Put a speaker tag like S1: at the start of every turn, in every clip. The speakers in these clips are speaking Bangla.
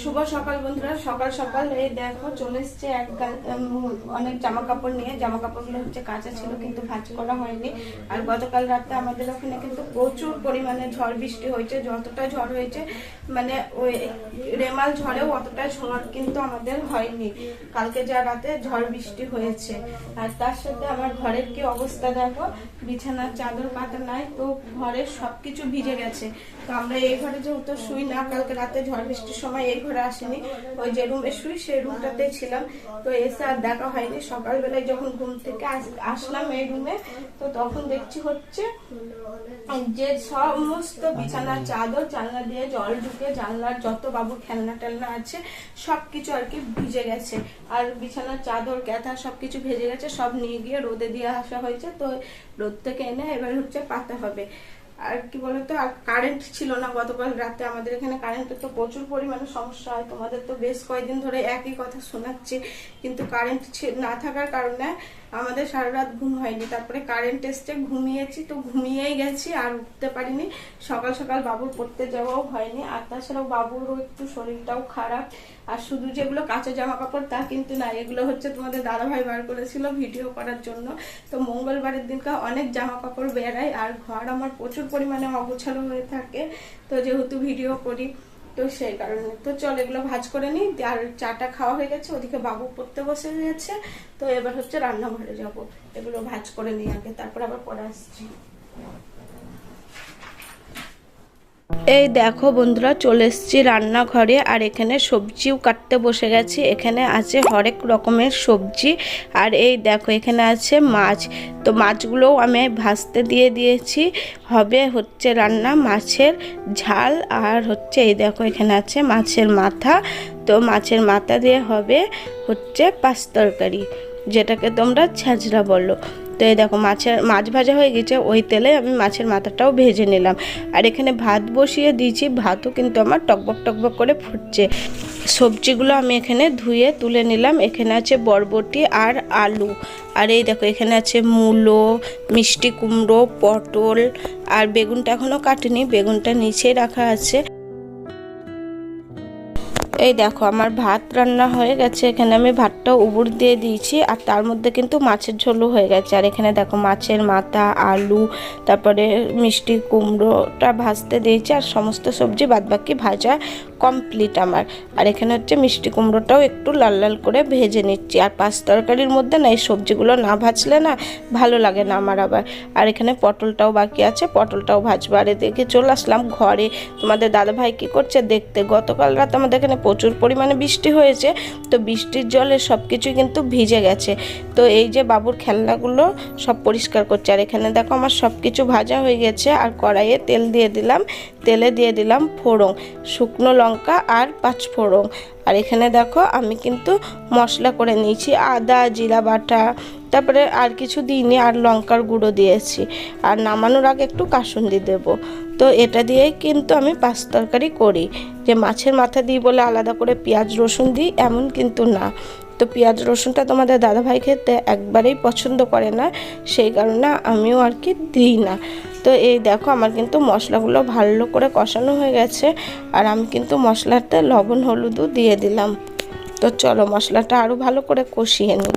S1: শুভ সকাল বন্ধুরা। সকাল সকাল এই দেখো চলে এসছে অনেক জামা কাপড় নিয়ে। জামা কাপড়গুলো হচ্ছে কাঁচা ছিল কিন্তু ভাঁজ করা হয়নি। আর গতকাল রাতে আমাদের ওখানে কিন্তু প্রচুর পরিমাণে ঝড় বৃষ্টি হয়েছে। যতটা ঝড় হয়েছে মানে ওই রেমাল ঝড়েও অতটা ঝড় কিন্তু আমাদের হয়নি কালকে যা রাতে ঝড় বৃষ্টি হয়েছে। আর তার সাথে আমার ঘরের কি অবস্থা দেখো, বিছানার চাদর পাতা নাই, তো ঘরের সবকিছু ভিজে গেছে। তো আমরা এই ঘরে যেহেতু শুই না, কালকে রাতে ঝড় বৃষ্টির সময় এই ঘরে আসিনি, ওই যে রুমে শুই সেই রুমটাতে ছিলাম। তো এসে আর দেখা হয়নি। সকালবেলায় যখন ঘুম থেকে আসলাম এই রুমে, তো তখন দেখছি হচ্ছে যে সমস্ত বিছানার চাদর জানলা দিয়ে জল ঢুকে, জানলার যত বাবুর খেলনা টেলনা আছে সবকিছু আর কি ভিজে গেছে। আর বিছানার চাদর ক্যাথা সবকিছু ভেজে গেছে, সব নিয়ে গিয়ে রোদে দিয়ে আসা হয়েছে। তো রোদ থেকে এনে এবার হচ্ছে পাতা হবে। আর কি বলতো, আর কারেন্ট ছিল না গতকাল রাতে। আমাদের এখানে কারেন্টের তো প্রচুর পরিমাণে সমস্যা হয়, তোমাদের তো বেশ কয়েকদিন ধরে একই কথা শোনাচ্ছি। কিন্তু কারেন্ট না থাকার কারণে আমাদের সারা রাত ঘুম হয়নি। তারপরে কারেন্ট এসছে, ঘুমিয়েছি, তো ঘুমিয়েই গেছি, আর উঠতে পারিনি। সকাল সকাল বাবুর পড়তে যাওয়াও হয়নি। আর তাছাড়াও বাবুরও একটু শরীরটাও খারাপ। আর শুধু যেগুলো কাঁচা জামা কাপড় তা কিন্তু না, এগুলো হচ্ছে তোমাদের দাদাভাই বার করেছিল ভিডিও করার জন্য। তো মঙ্গলবারের দিনকে অনেক জামা কাপড় বেরায়, আর ঘর আমার প্রচুর পরিমাণে অগোছালো হয়ে থাকে। তো যেহেতু ভিডিও করি তো সেই কারণে তো চল এগুলো ভাঁজ করে নিই। আর চাটা খাওয়া হয়ে গেছে, ওদিকে বাবু পড়তে বসে গেছে। তো এবার হচ্ছে রান্নাঘরে যাব, এগুলো ভাঁজ করে নিই আগে, তারপর আবার পরে আসছি। এই দেখো বন্ধুরা, চলে এসেছি রান্নাঘরে। আর এখানে সবজিও কাটতে বসে গেছি। এখানে আছে হরেক রকমের সবজি। আর এই দেখো এখানে আছে মাছ। তো মাছগুলোও আমি ভাজতে দিয়ে দিয়েছি। হবে হচ্ছে রান্না মাছের ঝাল। আর হচ্ছে এই দেখো এখানে আছে মাছের মাথা। তো মাছের মাথা দিয়ে হবে হচ্ছে পাঁচ তরকারি, যেটাকে তোমরা ছ্যাঁচড়া বলো। তো এই দেখো মাছ ভাজা হয়ে গেছে, ওই তেলে আমি মাছের মাথাটাও ভেজে নিলাম। আর এখানে ভাত বসিয়ে দিয়েছি, ভাতও কিন্তু আমার টকবক টকবক করে ফুটছে। সবজিগুলো আমি এখানে ধুয়ে তুলে নিলাম। এখানে আছে বরবটি আর আলু। আর এই দেখো এখানে আছে মূলো, মিষ্টি কুমড়ো, পটল, আর বেগুনটা এখনও কাটিনি, বেগুনটা নিচেই রাখা আছে। এই দেখো আমার ভাত রান্না হয়ে গেছে। এখানে আমি ভাতটা উবুর দিয়ে দিয়েছি, আর তার মধ্যে কিন্তু মাছের ঝোলও হয়ে গেছে। আর এখানে দেখো মাছের মাথা, আলু, তারপরে মিষ্টি কুমড়োটা ভাজতে দিয়েছি। আর সমস্ত সবজি বাদবাকি ভাজা কমপ্লিট আমার। আর এখানে হচ্ছে মিষ্টি কুমড়োটাও একটু লাল লাল করে ভেজে নিচ্ছি। আর পাঁচ তরকারির মধ্যে না এই সবজিগুলো না ভাজলে না ভালো লাগে না আমার আবার। আর এখানে পটলটাও বাকি আছে, পটলটাও ভাজবো। আর এদিকে চলে আসলাম ঘরে। তোমাদের দাদাভাই কি করছে দেখতে। গতকাল রাত আমাদের এখানে প্রচুর পরিমাণে বৃষ্টি হয়েছে। তো বৃষ্টির জলে সব কিছুই কিন্তু ভিজে গেছে। তো এই যে বাবুর খেলনাগুলো সব পরিষ্কার করছে। আর এখানে দেখো আমার সব কিছু ভাজা হয়ে গেছে। আর কড়াইয়ে তেল দিয়ে দিলাম, তেলে দিয়ে দিলাম ফোড়ন, শুকনো লঙ্কা আর পাঁচ ফোড়ন। আর এখানে দেখো আমি কিন্তু মশলা করে নিয়েছি, আদা জিরা বাটা, তারপরে আর কিছু দিইনি, আর লঙ্কার গুঁড়ো দিয়েছি। আর নামানোর আগে একটু কাসুন্দি দেব। তো এটা দিয়েই কিন্তু আমি পাঁচ তরকারি করি। যে মাছের মাথা দিই বলে আলাদা করে পেঁয়াজ রসুন দিই এমন কিন্তু না। তো পেঁয়াজ রসুনটা তোমাদের দাদাভাই খেতে একবারেই পছন্দ করে না, সেই কারণে আমিও আর কি দিই না। তো এই দেখো আমার কিন্তু মশলাগুলো ভালো করে কষানো হয়ে গেছে। আর আমি কিন্তু মশলাতে লবণ হলুদও দিয়ে দিলাম। তো চলো মশলাটা আরও ভালো করে কষিয়ে নিই।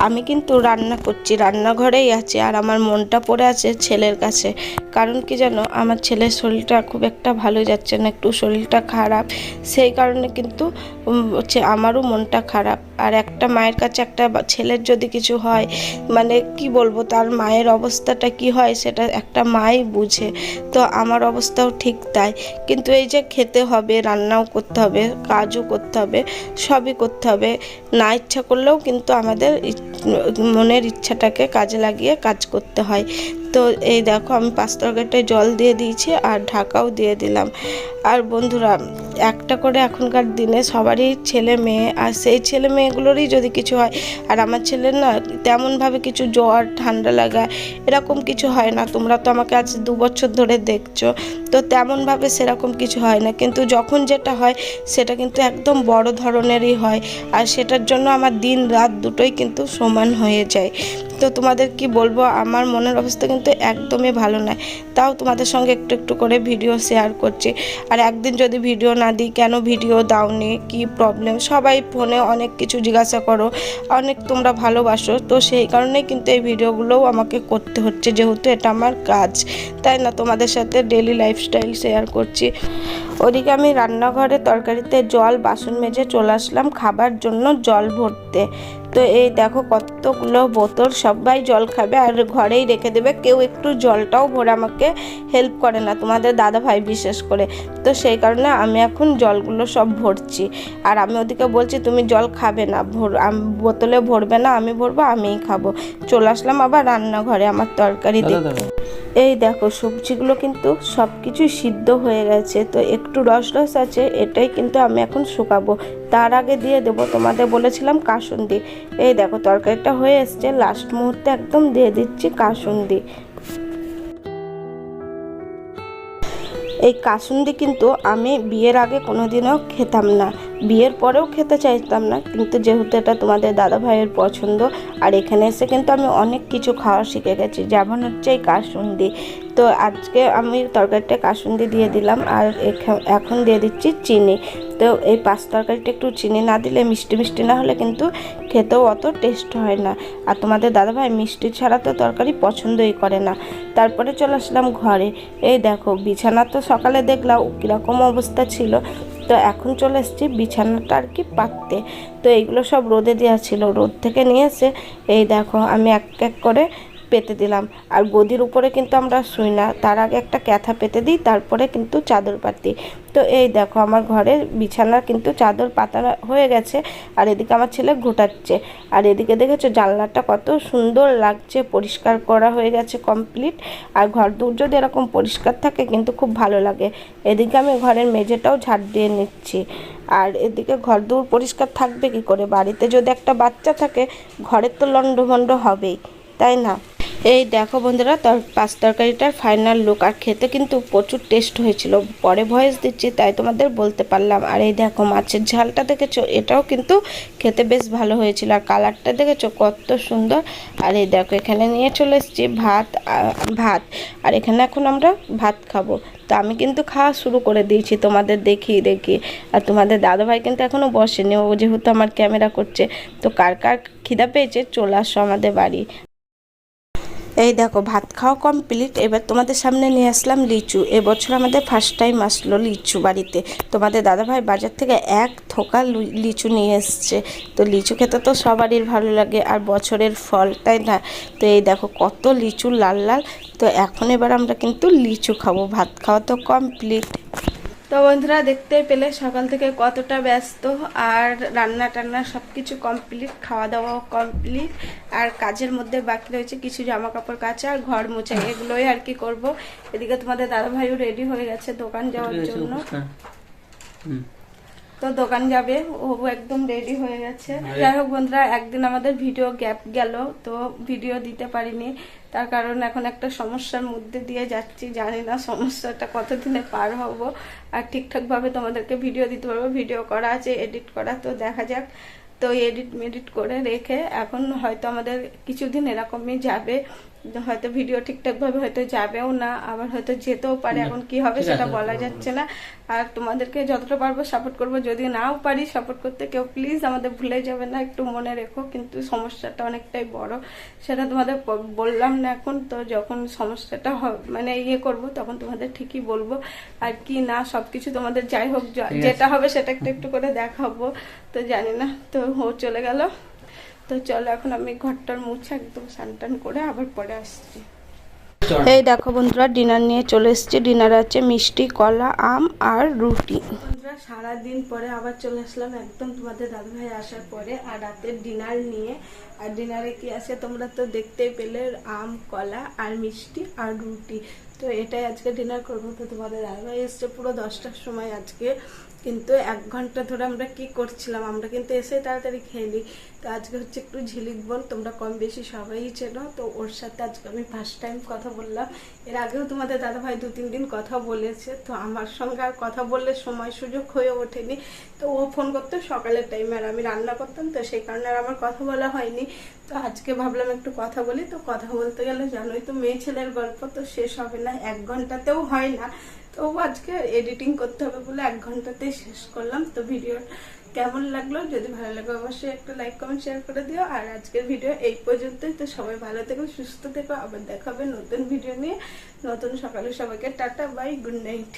S1: আমি কিন্তু রান্না করছি, রান্নাঘরেই আছি। আর আমার মনটা পড়ে আছে ছেলের কাছে। কারণ কি জানো, আমার ছেলের শরীরটা খুব একটা ভালো যাচ্ছে না, একটু শরীরটা খারাপ। সেই কারণে কিন্তু হচ্ছে আমারও মনটা খারাপ। আর একটা মায়ের কাছে একটা ছেলের যদি কিছু হয়, মানে কি বলবো, তার মায়ের অবস্থাটা কি হয় সেটা একটা মাই বুঝে। তো আমার অবস্থাও ঠিক তাই। কিন্তু এই যে খেতে হবে, রান্নাও করতে হবে, কাজও করতে হবে, সবই করতে হবে। না ইচ্ছা করলেও কিন্তু আমাদের মনের ইচ্ছাটাকে কাজে লাগিয়ে কাজ করতে হয়। তো এই দেখো আমি পাঁচ তরকারিটায় জল দিয়ে দিয়েছি আর ঢাকাও দিয়ে দিলাম। আর বন্ধুরা, একটা করে এখনকার দিনে সবারই ছেলে মেয়ে, আর সেই ছেলে মেয়েগুলোরই যদি কিছু হয়, আর আমার ছেলের না তেমনভাবে কিছু জ্বর ঠান্ডা লাগা এরকম কিছু হয় না। তোমরা তো আমাকে আজ 2 বছর ধরে দেখছো, তো তেমনভাবে সেরকম কিছু হয় না, কিন্তু যখন যেটা হয় সেটা কিন্তু একদম বড় ধরনেরই হয়, আর সেটার জন্য আমার দিন রাত দুটোই কিন্তু সমান হয়ে যায়। তো তোমাদের কি বলবো, আমার মনের অবস্থা কিন্তু একদমই ভালো নয়, তাও তোমাদের সঙ্গে একটু একটু করে ভিডিও শেয়ার করছি। আর একদিন যদি ভিডিও না দিই, কেন ভিডিও দাওনি, কি প্রবলেম, সবাই ফোনে অনেক কিছু জিজ্ঞাসা করো, অনেক তোমরা ভালোবাসো, তো সেই কারণেই কিন্তু এই ভিডিওগুলোও আমাকে করতে হচ্ছে, যেহেতু এটা আমার কাজ, তাই না? তোমাদের সাথে ডেলি লাইফস্টাইল শেয়ার করছি। ওদিকে আমি রান্নাঘরে তরকারিতে জল, বাসন মেজে চলে আসলাম খাবার জন্য জল ভরতে। তো এই দেখো কতগুলো বোতল, সবাই জল খাবে আর ঘরেই রেখে দেবে, কেউ একটু জলটাও ভরে আমাকে হেল্প করে না, তোমাদের দাদা ভাই বিশেষ করে। তো সেই কারণে আমি এখন জলগুলো সব ভরছি, আর আমি ওদিকে বলছি তুমি জল খাবে না, বোতলে ভরবে না, আমি ভরবো, আমিই খাবো। চলে আসলাম আবার রান্নাঘরে আমার তরকারি দেখতে। এই দেখো সবজিগুলো কিন্তু সব কিছুই সিদ্ধ হয়ে গেছে, তো একটু রস রস আছে, এটাই কিন্তু আমি এখন শুকাবো। তার আগে দিয়ে দেবো, তোমাদের বলেছিলাম কাসুন্দি। এই দেখো তরকারিটা হয়ে এসছে, লাস্ট মুহূর্তে একদম দিয়ে দিচ্ছি কাসুন্দি। এই কাসুন্দি কিন্তু আমি বিয়ের আগে কোনোদিনও খেতাম না, বিয়ের পরেও খেতে চাইতাম না, কিন্তু যেহেতু এটা তোমাদের দাদা ভাইয়ের পছন্দ, আর এখানে এসে কিন্তু আমি অনেক কিছু খাওয়া শিখে গেছি, যেমন হচ্ছে এই কাসুন্দি। তো আজকে আমি তরকারিটা কাসুন্দি দিয়ে দিলাম, আর এখন দিয়ে দিচ্ছি চিনি। তো এই পাঁচ তরকারিটা একটু চিনি না দিলে, মিষ্টি মিষ্টি না হলে কিন্তু খেতেও অত টেস্ট হয় না, আর তোমাদের দাদাভাই মিষ্টি ছাড়া তো তরকারি পছন্দই করে না। তারপরে চলে আসলাম ঘরে। এই দেখো বিছানা তো সকালে দেখলাম কীরকম অবস্থা ছিল, তো এখন চলে এসেছি বিছানাটা আর কি পাততে। তো এইগুলো সব রোদে দেওয়া ছিল, রোদ থেকে নিয়ে এসে এই দেখো আমি এক এক করে পেতে দিলাম। আর গদির উপরে কিন্তু আমরা শুই না, তার আগে একটা ক্যাথা পেতে দিই, তারপরে কিন্তু চাদর পাতি। তো এই দেখো আমার ঘরে বিছানার কিন্তু চাদর পাতা হয়ে গেছে, আর এদিকে আমার ছেলে ঘুটাচ্ছে, আর এদিকে দেখেছো জানলাটা কত সুন্দর লাগছে, পরিষ্কার করা হয়ে গেছে কমপ্লিট। আর ঘর দূর যদি এরকম পরিষ্কার থাকে কিন্তু খুব ভালো লাগে। এদিকে আমি ঘরের মেঝেটাও ঝাড় দিয়ে নিচ্ছি, আর এদিকে ঘর দূর পরিষ্কার থাকবে কি করে, বাড়িতে যদি একটা বাচ্চা থাকে ঘরের তো লন্ডভন্ড হবেই, তাই না? এই দেখো বন্ধুরা, পাঁচ তরকারিটার ফাইনাল লুক, আর খেতে কিন্তু প্রচুর টেস্ট হয়েছিল, পরে ভয়েস দিচ্ছি তাই তোমাদের বলতে পারলাম। আর এই দেখো মাছের ঝালটা দেখেছো, এটাও কিন্তু খেতে বেশ ভালো হয়েছিল, আর কালারটা দেখেছো কত সুন্দর। আর এই দেখো এখানে নিয়ে চলে এসেছি ভাত, আর এখানে এখন আমরা ভাত খাবো। তো আমি কিন্তু খাওয়া শুরু করে দিয়েছি তোমাদের দেখিয়ে, আর তোমাদের দাদাভাই কিন্তু এখনও বসেনি, ও যেহেতু আমার ক্যামেরা করছে। তো কার কার খিদা পেয়েছে চলে আসো আমাদের বাড়ি। এই দেখো ভাত খাওয়া কমপ্লিট, এবার তোমাদের সামনে নিয়ে আসলাম লিচু। এবছর আমাদের ফার্স্ট টাইম আসলো লিচু বাড়িতে। তোমাদের দাদাভাই বাজার থেকে এক থোকা লিচু নিয়ে এসছে। তো লিচু খেতে তো সবারই ভালো লাগে, আর বছরের ফল, তাই না? তো এই দেখো কত লিচু লাল লাল। তো এখন এবার আমরা কিন্তু লিচু খাবো, ভাত খাওয়া তো কমপ্লিট। তো বন্ধুরা দেখতে পেলে সকাল থেকে কতটা ব্যস্ত, আর রান্না টান্না সব কিছু কমপ্লিট, খাওয়া দাওয়াও কমপ্লিট, আর কাজের মধ্যে বাকি রয়েছে কিছু জামা কাপড় কাচা আর ঘর মোছা, এগুলোই আর কি করব। এদিকে তোমাদের দাদা ভাইও রেডি হয়ে গেছে দোকান যাওয়ার জন্য, তো দোকান যাবে, ও একদম রেডি হয়ে গেছে। যাই হোক বন্ধুরা, একদিন আমাদের ভিডিও গ্যাপ গেল, তো ভিডিও দিতে পারিনি, তার কারণ এখন একটা সমস্যার মধ্যে দিয়ে যাচ্ছি, জানি না সমস্যাটা কতদিনে পার হব, আর ঠিকঠাকভাবে তোমাদেরকে ভিডিও দিতে পারবো। ভিডিও করা আছে, এডিট করা, তো দেখা যাক। তো এডিট করে রেখে এখন হয়তো আমাদের কিছুদিন এরকমই যাবে, হয়তো ভিডিও ঠিকঠাকভাবে হয়তো যাবেও না, আবার হয়তো যেতেও পারে, এখন কি হবে সেটা বলা যাচ্ছে না। আর তোমাদেরকে যতটা পারবো সাপোর্ট করবো, যদি নাও পারি সাপোর্ট করতে, কেউ প্লিজ আমাদের ভুলে যাবে না, একটু মনে রেখো। কিন্তু সমস্যাটা অনেকটাই বড়, সেটা তোমাদের বললাম না এখন, তো যখন সমস্যাটা মানে ইয়ে করবো তখন তোমাদের ঠিকই বলবো, আর কি না সবকিছু তোমাদের যাই হোক যেটা হবে সেটা একটু একটু করে দেখাবো। তো জানি না, তো ও চলে গেল। তো চলো এখন আমি ঘরটার মুছে একদম স্নান করে আবার পরে আসছি। এই দেখো বন্ধুরা ডিনার নিয়ে চলে এসেছি। ডিনার আছে মিষ্টি, কলা, আম আর রুটি। বন্ধুরা বন্ধুরা, সারাদিন পরে আবার চলে আসলাম একদম তোমাদের দাদাভাই আসার পরে, আর রাতের ডিনার নিয়ে। আর ডিনারে কি আছে তোমরা তো দেখতেই পেলে, আম, কলা আর মিষ্টি আর রুটি। তো এটাই আজকে ডিনার করবো। তো তোমাদের দাদাভাই এসছে পুরো 10টার সময় আজকে, কিন্তু 1 ঘন্টা ধরে আমরা কি করছিলাম, আমরা কিন্তু এসে তাড়াতাড়ি খেয়ে নিই। তো আজকে হচ্ছে একটু ঝিলিক বোন, তোমরা কম বেশি সবাই চেনো, তো ওর সাথে আজকে আমি ফার্স্ট টাইম কথা বললাম। এর আগেও তোমাদের দাদাভাই 2-3 দিন কথা বলেছে, তো আমার সঙ্গে আর কথা বললে সময় সুযোগ হয়ে ওঠেনি। তো ও ফোন করতো সকালের টাইমে, আর আমি রান্না করতাম, তো সেই কারণে আর আমার কথা বলা হয়নি। তো আজকে ভাবলাম একটু কথা বলি। তো কথা বলতে গেলে জানোই তো, মেয়ে ছেলের গল্প তো শেষ হবে না, 1 ঘন্টাতেও হয় না। তো আজকে এডিটিং করতে হবে বলে 1 ঘন্টাতেই শেষ করলাম। তো ভিডিও কেমন লাগলো, যদি ভালো লাগে অবশ্যই একটা লাইক কমেন্ট শেয়ার করে দিও। আর আজকের ভিডিও এই পর্যন্তই। তো সবাই ভালো থেকো, সুস্থ থেকো, আবার দেখা হবে নতুন ভিডিও নিয়ে, নতুন সকালে। সবাইকে টাটা, বাই, গুড নাইট।